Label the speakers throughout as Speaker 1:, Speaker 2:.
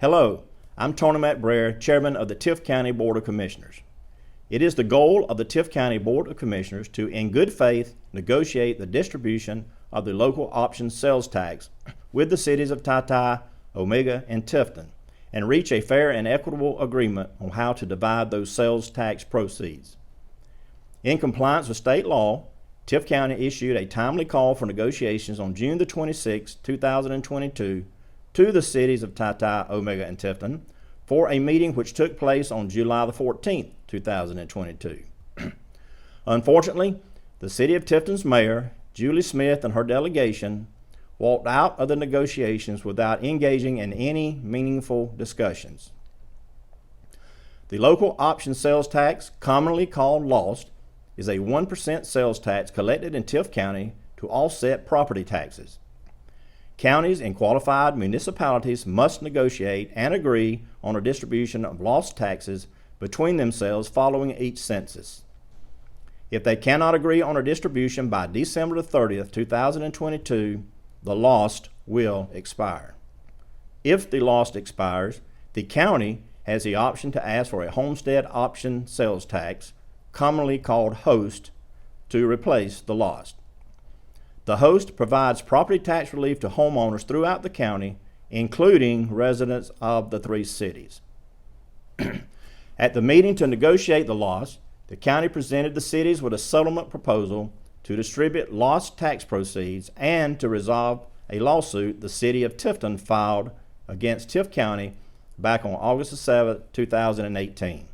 Speaker 1: Hello, I'm Tony McBrayer, Chairman of the Tift County Board of Commissioners. It is the goal of the Tift County Board of Commissioners to, in good faith, negotiate the distribution of the local option sales tax with the cities of Tye, Omega, and Tifton, and reach a fair and equitable agreement on how to divide those sales tax proceeds. In compliance with state law, Tift County issued a timely call for negotiations on June the 26th, 2022 to the cities of Tye, Omega, and Tifton for a meeting which took place on July the 14th, 2022. Unfortunately, the city of Tifton's mayor, Julie Smith, and her delegation walked out of the negotiations without engaging in any meaningful discussions. The local option sales tax, commonly called LOST, is a 1% sales tax collected in Tift County to offset property taxes. Counties and qualified municipalities must negotiate and agree on a distribution of lost taxes between themselves following each census. If they cannot agree on a distribution by December 30th, 2022, the lost will expire. If the lost expires, the county has the option to ask for a homestead option sales tax, commonly called HOST, to replace the lost. The HOST provides property tax relief to homeowners throughout the county, including residents of the three cities. At the meeting to negotiate the lost, the county presented the cities with a settlement proposal to distribute lost tax proceeds and to resolve a lawsuit the city of Tifton filed against Tift County back on August 7, 2018.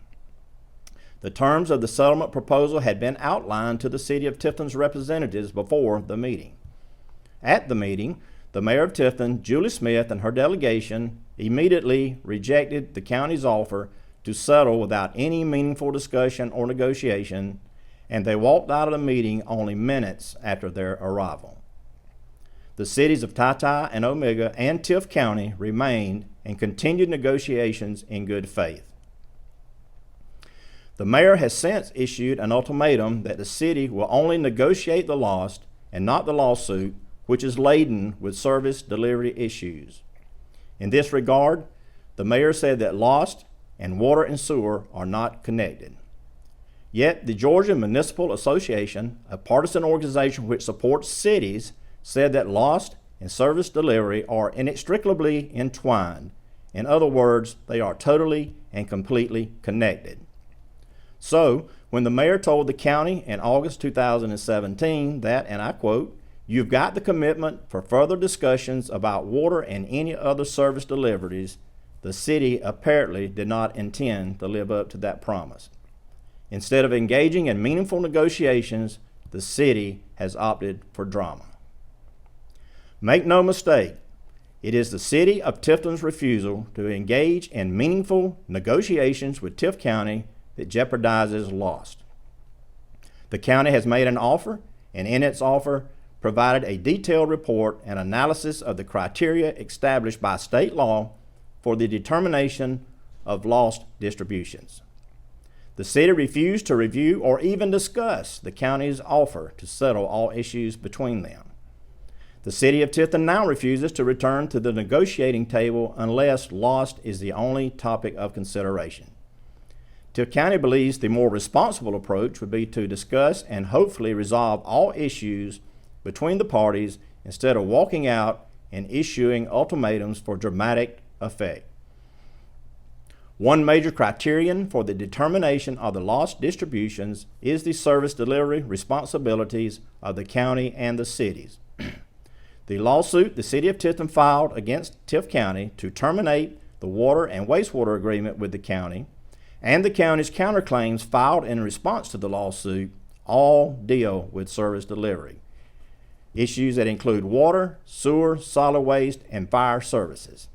Speaker 1: The terms of the settlement proposal had been outlined to the city of Tifton's representatives before the meeting. At the meeting, the mayor of Tifton, Julie Smith, and her delegation immediately rejected the county's offer to settle without any meaningful discussion or negotiation, and they walked out of the meeting only minutes after their arrival. The cities of Tye and Omega and Tift County remained and continued negotiations in good faith. The mayor has since issued an ultimatum that the city will only negotiate the lost and not the lawsuit, which is laden with service delivery issues. In this regard, the mayor said that lost and water and sewer are not connected. Yet the Georgia Municipal Association, a partisan organization which supports cities, said that lost and service delivery are inextricably entwined. In other words, they are totally and completely connected. So, when the mayor told the county in August 2017 that, and I quote, "You've got the commitment for further discussions about water and any other service deliveries," the city apparently did not intend to live up to that promise. Instead of engaging in meaningful negotiations, the city has opted for drama. Make no mistake, it is the city of Tifton's refusal to engage in meaningful negotiations with Tift County that jeopardizes lost. The county has made an offer, and in its offer provided a detailed report and analysis of the criteria established by state law for the determination of lost distributions. The city refused to review or even discuss the county's offer to settle all issues between them. The city of Tifton now refuses to return to the negotiating table unless lost is the only topic of consideration. Tift County believes the more responsible approach would be to discuss and hopefully resolve all issues between the parties instead of walking out and issuing ultimatums for dramatic effect. One major criterion for the determination of the lost distributions is the service delivery responsibilities of the county and the cities. The lawsuit the city of Tifton filed against Tift County to terminate the water and wastewater agreement with the county and the county's counterclaims filed in response to the lawsuit all deal with service delivery, issues that include water, sewer, solid waste, and fire services.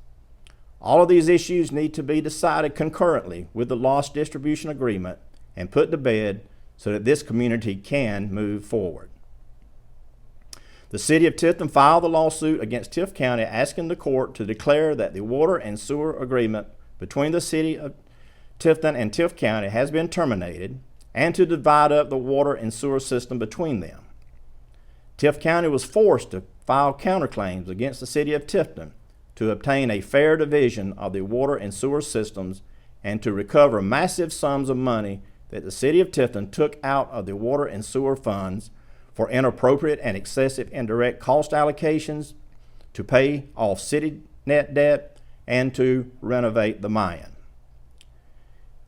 Speaker 1: All of these issues need to be decided concurrently with the lost distribution agreement and put to bed so that this community can move forward. The city of Tifton filed the lawsuit against Tift County asking the court to declare that the water and sewer agreement between the city of Tifton and Tift County has been terminated and to divide up the water and sewer system between them. Tift County was forced to file counterclaims against the city of Tifton, to obtain a fair division of the water and sewer systems and to recover massive sums of money that the city of Tifton took out of the water and sewer funds for inappropriate and excessive indirect cost allocations, to pay off city net debt, and to renovate the Mayan.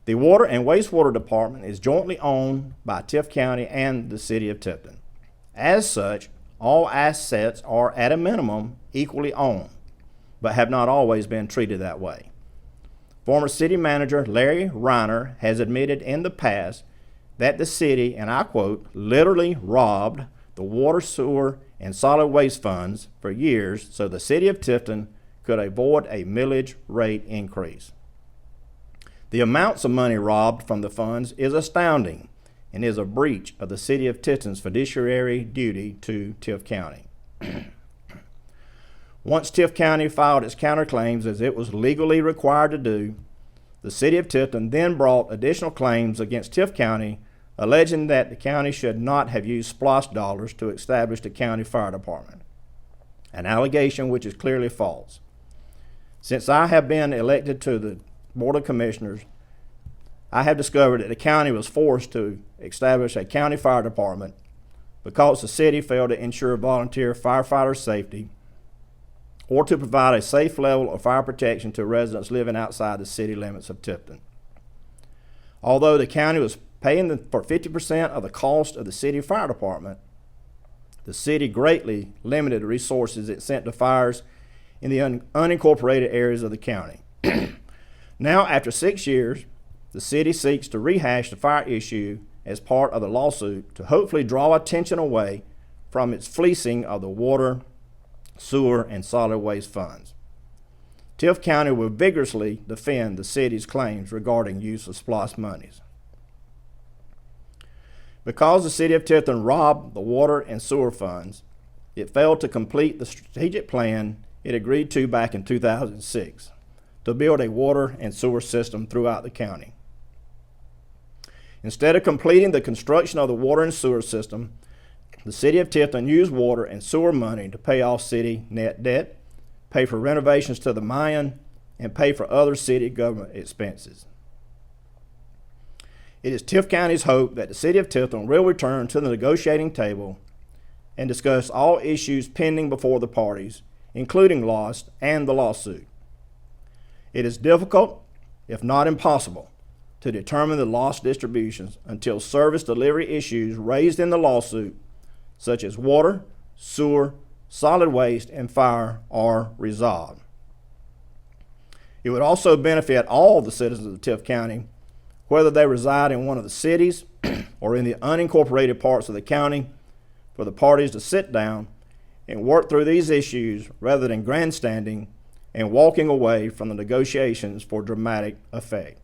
Speaker 1: The Water and Wastewater Department is jointly owned by Tift County and the city of Tifton. As such, all assets are at a minimum equally owned, but have not always been treated that way. Former city manager Larry Reiner has admitted in the past that the city, and I quote, literally robbed the water, sewer, and solid waste funds for years so the city of Tifton could avoid a millage rate increase. The amounts of money robbed from the funds is astounding and is a breach of the city of Tifton's fiduciary duty to Tift County. Once Tift County filed its counterclaims, as it was legally required to do, the city of Tifton then brought additional claims against Tift County, alleging that the county should not have used SPLOST dollars to establish the county fire department, an allegation which is clearly false. Since I have been elected to the Board of Commissioners, I have discovered that the county was forced to establish a county fire department because the city failed to ensure volunteer firefighter safety or to provide a safe level of fire protection to residents living outside the city limits of Tifton. Although the county was paying for 50% of the cost of the city fire department, the city greatly limited the resources it sent to fires in the unincorporated areas of the county. Now, after 6 years, the city seeks to rehash the fire issue as part of the lawsuit to hopefully draw attention away from its fleecing of the water, sewer, and solid waste funds. Tift County will vigorously defend the city's claims regarding use of SPLOST monies. Because the city of Tifton robbed the water and sewer funds, it failed to complete the strategic plan it agreed to back in 2006 to build a water and sewer system throughout the county. Instead of completing the construction of the water and sewer system, the city of Tifton used water and sewer money to pay off city net debt, pay for renovations to the Mayan, and pay for other city government expenses. It is Tift County's hope that the city of Tifton will return to the negotiating table and discuss all issues pending before the parties, including lost and the lawsuit. It is difficult, if not impossible, to determine the lost distributions until service delivery issues raised in the lawsuit, such as water, sewer, solid waste, and fire, are resolved. It would also benefit all the citizens of Tift County, whether they reside in one of the cities or in the unincorporated parts of the county, for the parties to sit down and work through these issues rather than grandstanding and walking away from the negotiations for dramatic effect.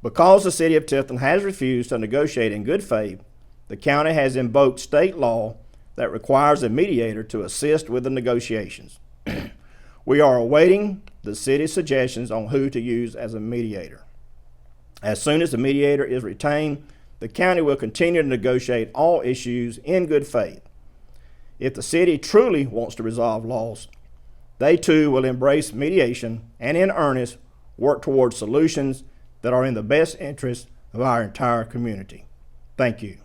Speaker 1: Because the city of Tifton has refused to negotiate in good faith, the county has invoked state law that requires a mediator to assist with the negotiations. We are awaiting the city's suggestions on who to use as a mediator. As soon as the mediator is retained, the county will continue to negotiate all issues in good faith. If the city truly wants to resolve loss, they too will embrace mediation and in earnest work towards solutions that are in the best interest of our entire community. Thank you.